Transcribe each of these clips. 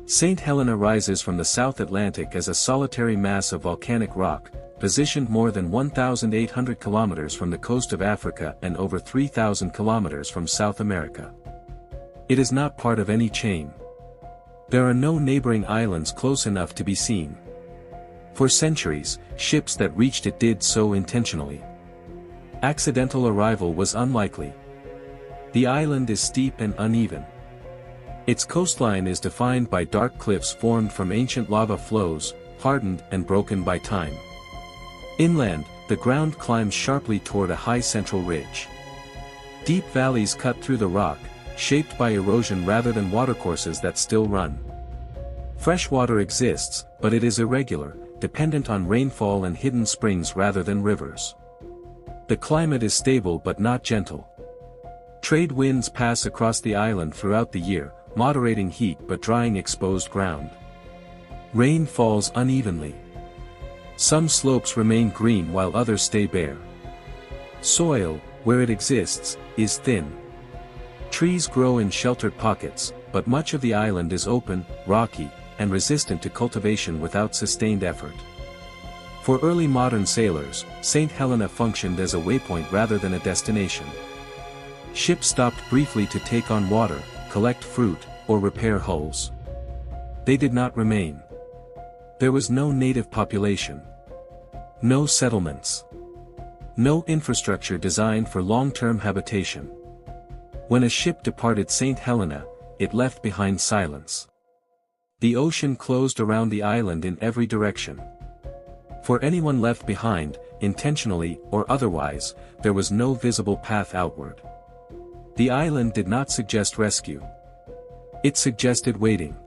St. Helena rises from the South Atlantic as a solitary mass of volcanic rock, positioned more than 1,800 kilometers from the coast of Africa and over 3,000 kilometers from South America. It is not part of any chain. There are no neighboring islands close enough to be seen. For centuries, ships that reached it did so intentionally. Accidental arrival was unlikely. The island is steep and uneven. Its coastline is defined by dark cliffs formed from ancient lava flows, hardened and broken by time. Inland, the ground climbs sharply toward a high central ridge. Deep valleys cut through the rock, shaped by erosion rather than watercourses that still run. Fresh water exists, but it is irregular, dependent on rainfall and hidden springs rather than rivers. The climate is stable but not gentle. Trade winds pass across the island throughout the year, moderating heat but drying exposed ground. Rain falls unevenly. Some slopes remain green while others stay bare. Soil, where it exists, is thin. Trees grow in sheltered pockets, but much of the island is open, rocky, and resistant to cultivation without sustained effort. For early modern sailors, St. Helena functioned as a waypoint rather than a destination. Ships stopped briefly to take on water, collect fruit, or repair hulls. They did not remain. There was no native population. No settlements. No infrastructure designed for long-term habitation. When a ship departed St. Helena, it left behind silence. The ocean closed around the island in every direction. For anyone left behind, intentionally or otherwise, there was no visible path outward. The island did not suggest rescue. It suggested waiting.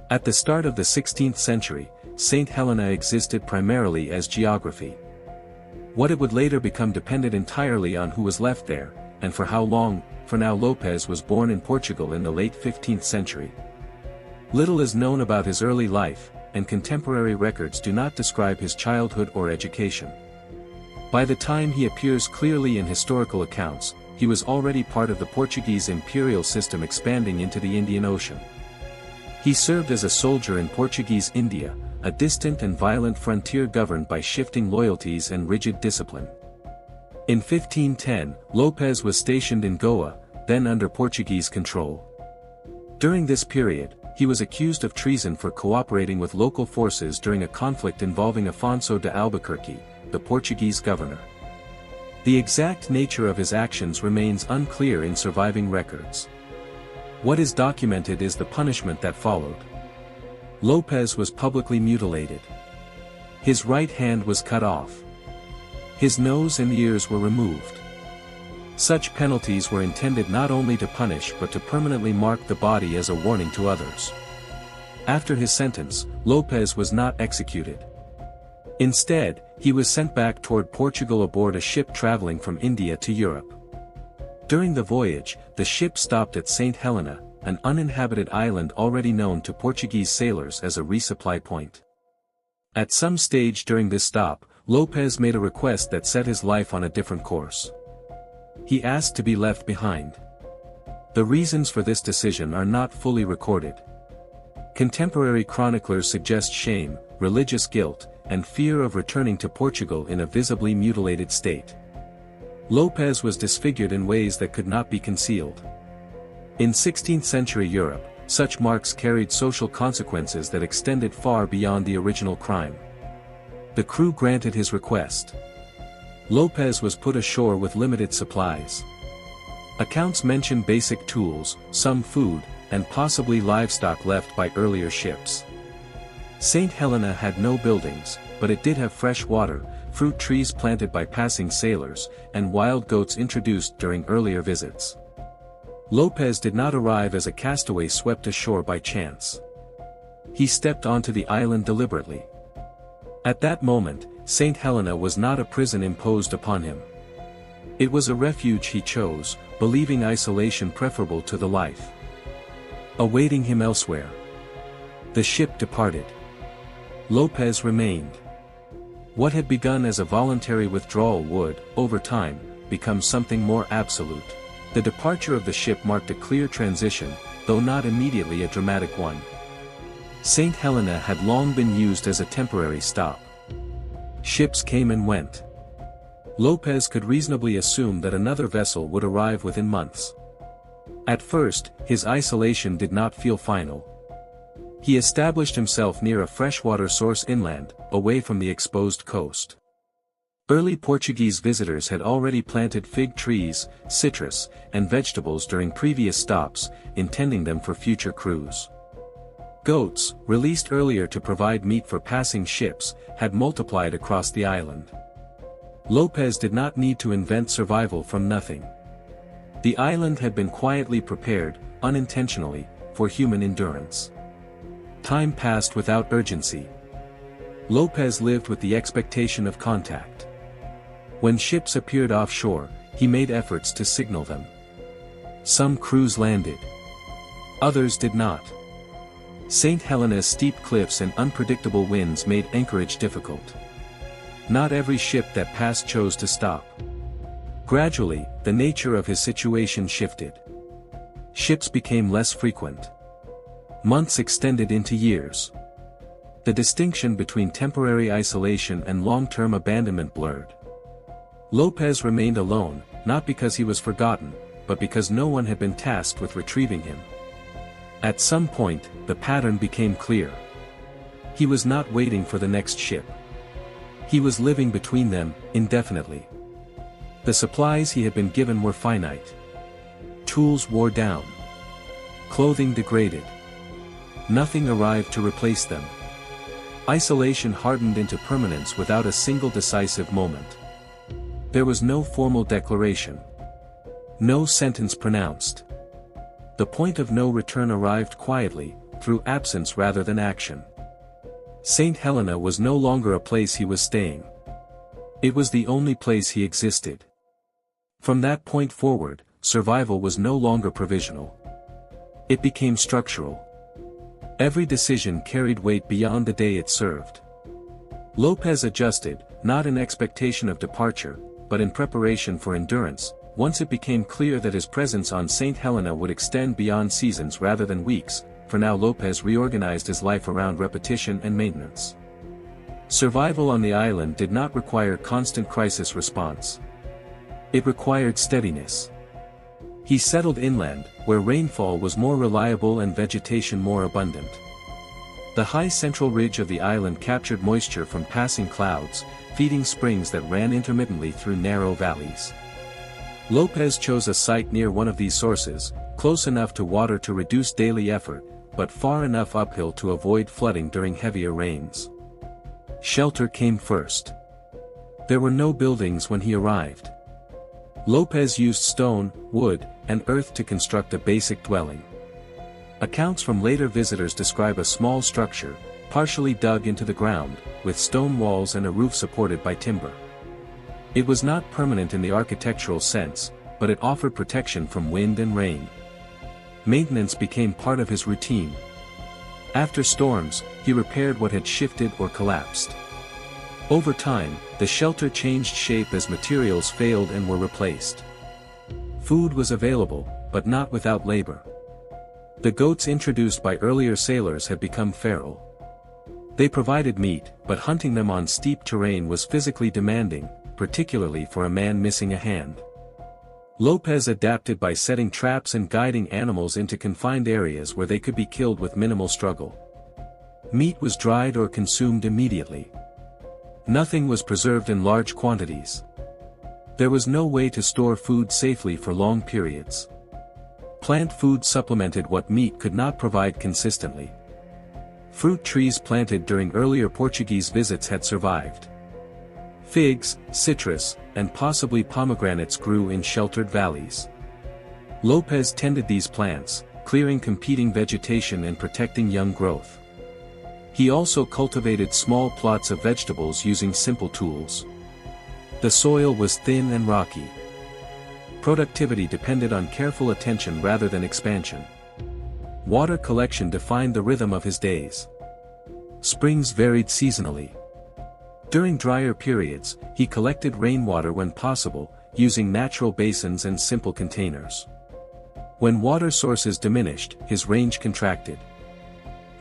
At the start of the 16th century, St. Helena existed primarily as geography. What it would later become depended entirely on who was left there, and for how long. Fernão Lopes was born in Portugal in the late 15th century. Little is known about his early life, and contemporary records do not describe his childhood or education. By the time he appears clearly in historical accounts, he was already part of the Portuguese imperial system expanding into the Indian Ocean. He served as a soldier in Portuguese India, a distant and violent frontier governed by shifting loyalties and rigid discipline. In 1510, Lopes was stationed in Goa, then under Portuguese control. During this period, he was accused of treason for cooperating with local forces during a conflict involving Afonso de Albuquerque, the Portuguese governor. The exact nature of his actions remains unclear in surviving records. What is documented is the punishment that followed. Lopes was publicly mutilated. His right hand was cut off. His nose and ears were removed. Such penalties were intended not only to punish but to permanently mark the body as a warning to others. After his sentence, Lopes was not executed. Instead, he was sent back toward Portugal aboard a ship traveling from India to Europe. During the voyage, the ship stopped at St. Helena, an uninhabited island already known to Portuguese sailors as a resupply point. At some stage during this stop, Lopes made a request that set his life on a different course. He asked to be left behind. The reasons for this decision are not fully recorded. Contemporary chroniclers suggest shame, religious guilt, and fear of returning to Portugal in a visibly mutilated state. Lopes was disfigured in ways that could not be concealed. In 16th-century Europe, such marks carried social consequences that extended far beyond the original crime. The crew granted his request. Lopes was put ashore with limited supplies. Accounts mention basic tools, some food, and possibly livestock left by earlier ships. St. Helena had no buildings, but it did have fresh water, fruit trees planted by passing sailors, and wild goats introduced during earlier visits. Lopes did not arrive as a castaway swept ashore by chance. He stepped onto the island deliberately. At that moment, St. Helena was not a prison imposed upon him. It was a refuge he chose, believing isolation preferable to the life awaiting him elsewhere. The ship departed. Lopes remained. What had begun as a voluntary withdrawal would, over time, become something more absolute. The departure of the ship marked a clear transition, though not immediately a dramatic one. St. Helena had long been used as a temporary stop. Ships came and went. Lopez could reasonably assume that another vessel would arrive within months. At first, his isolation did not feel final. He established himself near a freshwater source inland, away from the exposed coast. Early Portuguese visitors had already planted fig trees, citrus, and vegetables during previous stops, intending them for future cruise. Goats, released earlier to provide meat for passing ships, had multiplied across the island. Lopez did not need to invent survival from nothing. The island had been quietly prepared, unintentionally, for human endurance. Time passed without urgency. Lopez lived with the expectation of contact. When ships appeared offshore, he made efforts to signal them. Some crews landed. Others did not. St. Helena's steep cliffs and unpredictable winds made anchorage difficult. Not every ship that passed chose to stop. Gradually, the nature of his situation shifted. Ships became less frequent. Months extended into years. The distinction between temporary isolation and long-term abandonment blurred. Lopez remained alone, not because he was forgotten, but because no one had been tasked with retrieving him. At some point, the pattern became clear. He was not waiting for the next ship. He was living between them, indefinitely. The supplies he had been given were finite. Tools wore down. Clothing degraded. Nothing arrived to replace them. Isolation hardened into permanence without a single decisive moment. There was no formal declaration. No sentence pronounced. The point of no return arrived quietly, through absence rather than action. St. Helena was no longer a place he was staying. It was the only place he existed. From that point forward, survival was no longer provisional. It became structural. Every decision carried weight beyond the day it served. Lopez adjusted, not in expectation of departure, but in preparation for endurance, once it became clear that his presence on St. Helena would extend beyond seasons rather than weeks. For now Lopez reorganized his life around repetition and maintenance. Survival on the island did not require constant crisis response. It required steadiness. He settled inland, where rainfall was more reliable and vegetation more abundant. The high central ridge of the island captured moisture from passing clouds, feeding springs that ran intermittently through narrow valleys. Lopez chose a site near one of these sources, close enough to water to reduce daily effort, but far enough uphill to avoid flooding during heavier rains. Shelter came first. There were no buildings when he arrived. Lopez used stone, wood, and earth to construct a basic dwelling. Accounts from later visitors describe a small structure, partially dug into the ground, with stone walls and a roof supported by timber. It was not permanent in the architectural sense, but it offered protection from wind and rain. Maintenance became part of his routine. After storms, he repaired what had shifted or collapsed. Over time, the shelter changed shape as materials failed and were replaced. Food was available, but not without labor. The goats introduced by earlier sailors had become feral. They provided meat, but hunting them on steep terrain was physically demanding, particularly for a man missing a hand. Lopez adapted by setting traps and guiding animals into confined areas where they could be killed with minimal struggle. Meat was dried or consumed immediately. Nothing was preserved in large quantities. There was no way to store food safely for long periods. Plant food supplemented what meat could not provide consistently. Fruit trees planted during earlier Portuguese visits had survived. Figs, citrus, and possibly pomegranates grew in sheltered valleys. Lopez tended these plants, clearing competing vegetation and protecting young growth. He also cultivated small plots of vegetables using simple tools. The soil was thin and rocky. Productivity depended on careful attention rather than expansion. Water collection defined the rhythm of his days. Springs varied seasonally. During drier periods, he collected rainwater when possible, using natural basins and simple containers. When water sources diminished, his range contracted.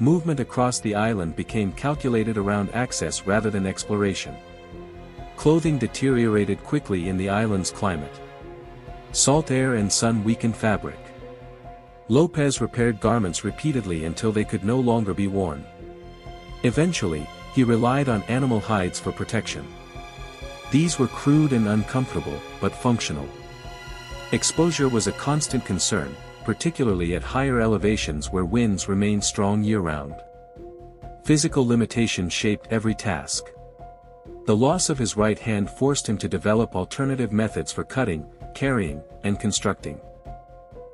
Movement across the island became calculated around access rather than exploration. Clothing deteriorated quickly in the island's climate. Salt air and sun weakened fabric. Lopez repaired garments repeatedly until they could no longer be worn. Eventually, he relied on animal hides for protection. These were crude and uncomfortable, but functional. Exposure was a constant concern, particularly at higher elevations where winds remained strong year-round. Physical limitation shaped every task. The loss of his right hand forced him to develop alternative methods for cutting, carrying, and constructing.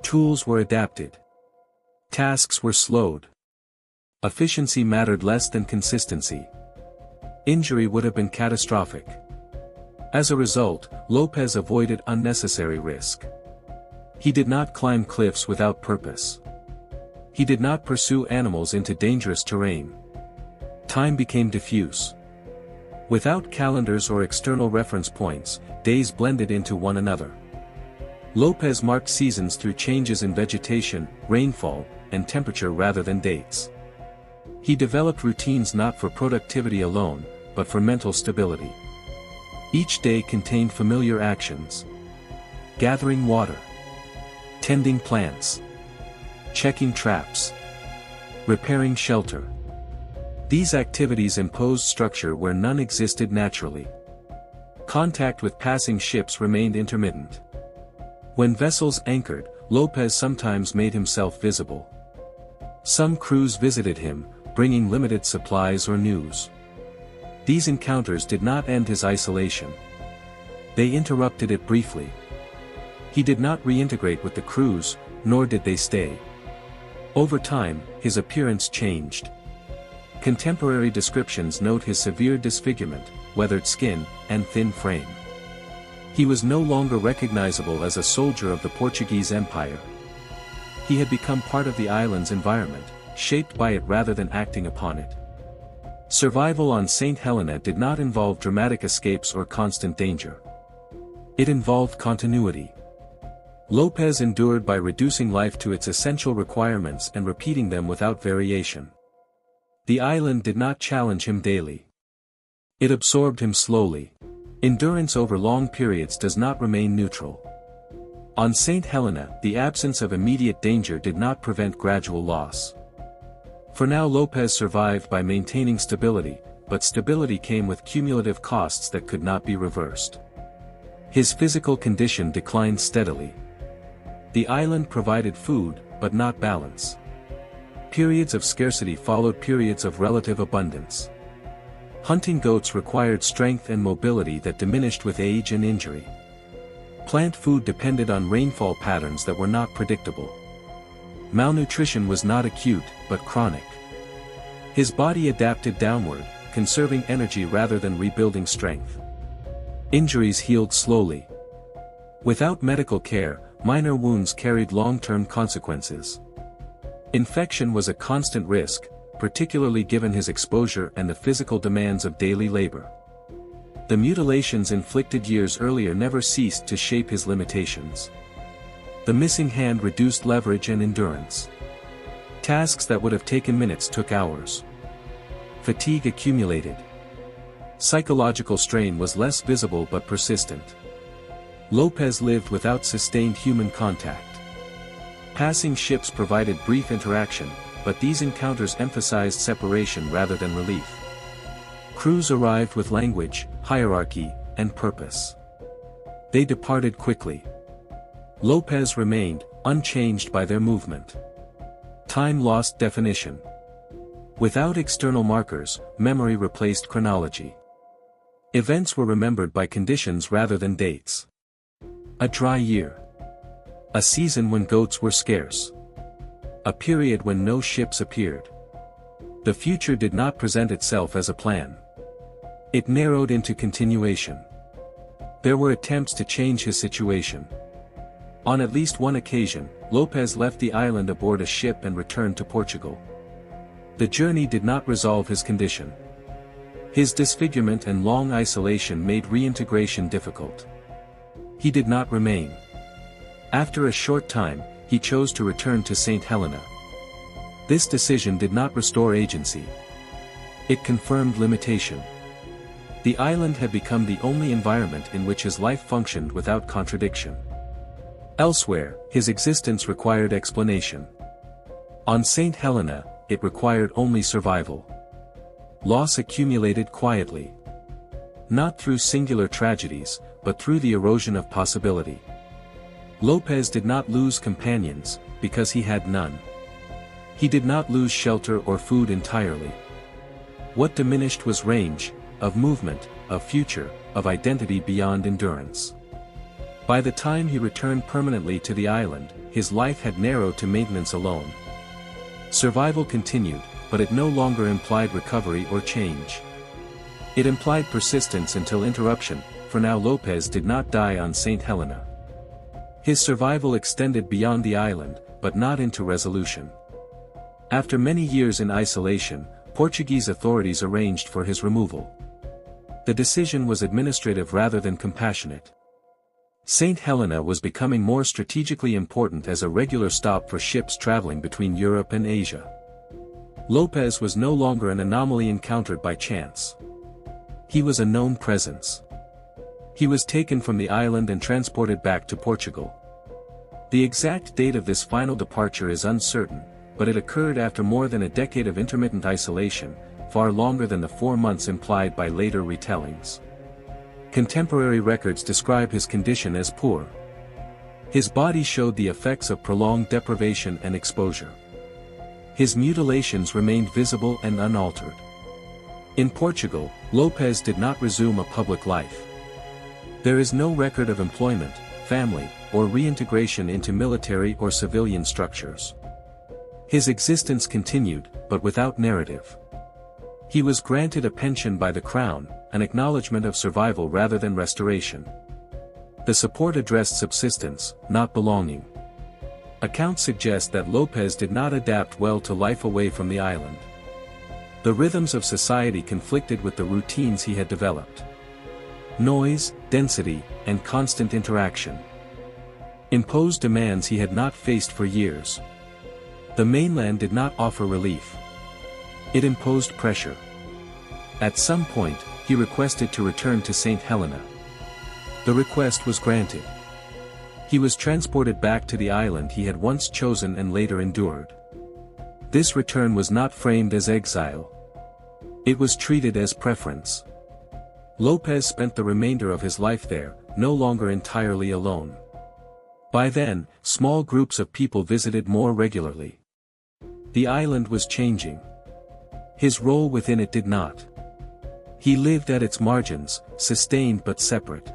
Tools were adapted. Tasks were slowed. Efficiency mattered less than consistency. Injury would have been catastrophic. As a result, Lopez avoided unnecessary risk. He did not climb cliffs without purpose. He did not pursue animals into dangerous terrain. Time became diffuse. Without calendars or external reference points, days blended into one another. Lopez marked seasons through changes in vegetation, rainfall, and temperature rather than dates. He developed routines not for productivity alone, but for mental stability. Each day contained familiar actions. Gathering water. Tending plants. Checking traps. Repairing shelter. These activities imposed structure where none existed naturally. Contact with passing ships remained intermittent. When vessels anchored, Lopez sometimes made himself visible. Some crews visited him, bringing limited supplies or news. These encounters did not end his isolation. They interrupted it briefly. He did not reintegrate with the crews, nor did they stay. Over time, his appearance changed. Contemporary descriptions note his severe disfigurement, weathered skin, and thin frame. He was no longer recognizable as a soldier of the Portuguese Empire. He had become part of the island's environment, shaped by it rather than acting upon it. Survival on St. Helena did not involve dramatic escapes or constant danger. It involved continuity. Lopez endured by reducing life to its essential requirements and repeating them without variation. The island did not challenge him daily. It absorbed him slowly. Endurance over long periods does not remain neutral. On St. Helena, the absence of immediate danger did not prevent gradual loss. For now, Lopez survived by maintaining stability, but stability came with cumulative costs that could not be reversed. His physical condition declined steadily. The island provided food, but not balance. Periods of scarcity followed periods of relative abundance. Hunting goats required strength and mobility that diminished with age and injury. Plant food depended on rainfall patterns that were not predictable. Malnutrition was not acute, but chronic. His body adapted downward, conserving energy rather than rebuilding strength. Injuries healed slowly. Without medical care, minor wounds carried long-term consequences. Infection was a constant risk, particularly given his exposure and the physical demands of daily labor. The mutilations inflicted years earlier never ceased to shape his limitations. The missing hand reduced leverage and endurance. Tasks that would have taken minutes took hours. Fatigue accumulated. Psychological strain was less visible but persistent. Lopez lived without sustained human contact. Passing ships provided brief interaction, but these encounters emphasized separation rather than relief. Crews arrived with language, hierarchy, and purpose. They departed quickly. Lopez remained, unchanged by their movement. Time lost definition. Without external markers, memory replaced chronology. Events were remembered by conditions rather than dates. A dry year. A season when goats were scarce. A period when no ships appeared. The future did not present itself as a plan. It narrowed into continuation. There were attempts to change his situation. On at least one occasion, Lopez left the island aboard a ship and returned to Portugal. The journey did not resolve his condition. His disfigurement and long isolation made reintegration difficult. He did not remain. After a short time, he chose to return to St. Helena. This decision did not restore agency. It confirmed limitation. The island had become the only environment in which his life functioned without contradiction. Elsewhere, his existence required explanation. On St. Helena, it required only survival. Loss accumulated quietly. Not through singular tragedies, but through the erosion of possibility. Lopez did not lose companions, because he had none. He did not lose shelter or food entirely. What diminished was range, of movement, of future, of identity beyond endurance. By the time he returned permanently to the island, his life had narrowed to maintenance alone. Survival continued, but it no longer implied recovery or change. It implied persistence until interruption, for now Lopez did not die on St. Helena. His survival extended beyond the island, but not into resolution. After many years in isolation, Portuguese authorities arranged for his removal. The decision was administrative rather than compassionate. St. Helena was becoming more strategically important as a regular stop for ships traveling between Europe and Asia. Lopez was no longer an anomaly encountered by chance. He was a known presence. He was taken from the island and transported back to Portugal. The exact date of this final departure is uncertain, but it occurred after more than a decade of intermittent isolation, far longer than the 4 months implied by later retellings. Contemporary records describe his condition as poor. His body showed the effects of prolonged deprivation and exposure. His mutilations remained visible and unaltered. In Portugal, Lopez did not resume a public life. There is no record of employment, family, or reintegration into military or civilian structures. His existence continued, but without narrative. He was granted a pension by the Crown, an acknowledgement of survival rather than restoration. The support addressed subsistence, not belonging. Accounts suggest that Lopez did not adapt well to life away from the island. The rhythms of society conflicted with the routines he had developed. Noise, density, and constant interaction imposed demands he had not faced for years. The mainland did not offer relief. It imposed pressure. At some point, he requested to return to St. Helena. The request was granted. He was transported back to the island he had once chosen and later endured. This return was not framed as exile. It was treated as preference. Lopez spent the remainder of his life there, no longer entirely alone. By then, small groups of people visited more regularly. The island was changing. His role within it did not. He lived at its margins, sustained but separate.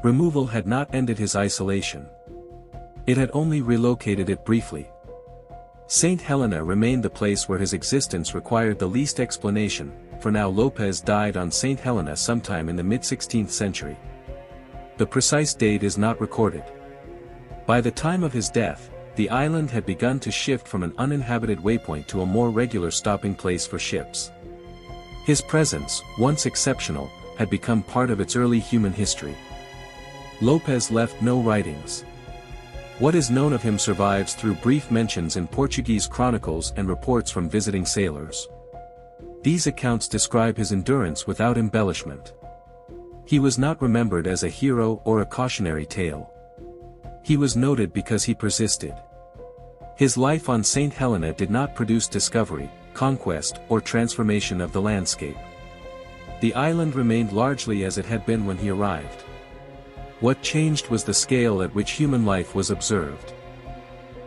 Removal had not ended his isolation. It had only relocated it briefly. St. Helena remained the place where his existence required the least explanation, for now Lopez died on St. Helena sometime in the mid-16th century. The precise date is not recorded. By the time of his death, the island had begun to shift from an uninhabited waypoint to a more regular stopping place for ships. His presence, once exceptional, had become part of its early human history. Lopez left no writings. What is known of him survives through brief mentions in Portuguese chronicles and reports from visiting sailors. These accounts describe his endurance without embellishment. He was not remembered as a hero or a cautionary tale. He was noted because he persisted. His life on St. Helena did not produce discovery, conquest, or transformation of the landscape. The island remained largely as it had been when he arrived. What changed was the scale at which human life was observed.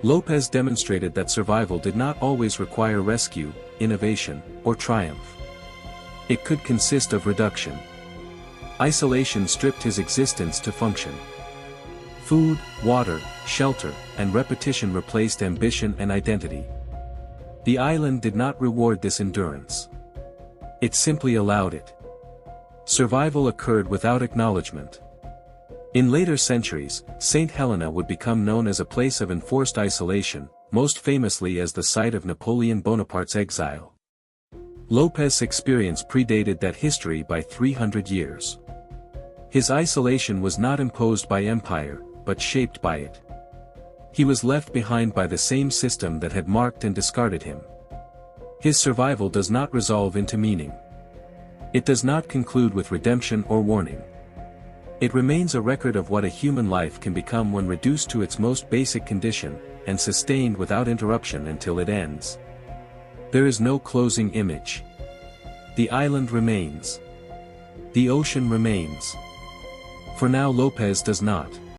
Lopez demonstrated that survival did not always require rescue, innovation, or triumph. It could consist of reduction. Isolation stripped his existence to function. Food, water, shelter, and repetition replaced ambition and identity. The island did not reward this endurance. It simply allowed it. Survival occurred without acknowledgement. In later centuries, St. Helena would become known as a place of enforced isolation, most famously as the site of Napoleon Bonaparte's exile. Lopez's experience predated that history by 300 years. His isolation was not imposed by empire, but shaped by it. He was left behind by the same system that had marked and discarded him. His survival does not resolve into meaning. It does not conclude with redemption or warning. It remains a record of what a human life can become when reduced to its most basic condition, and sustained without interruption until it ends. There is no closing image. The island remains. The ocean remains. For now Lopez does not.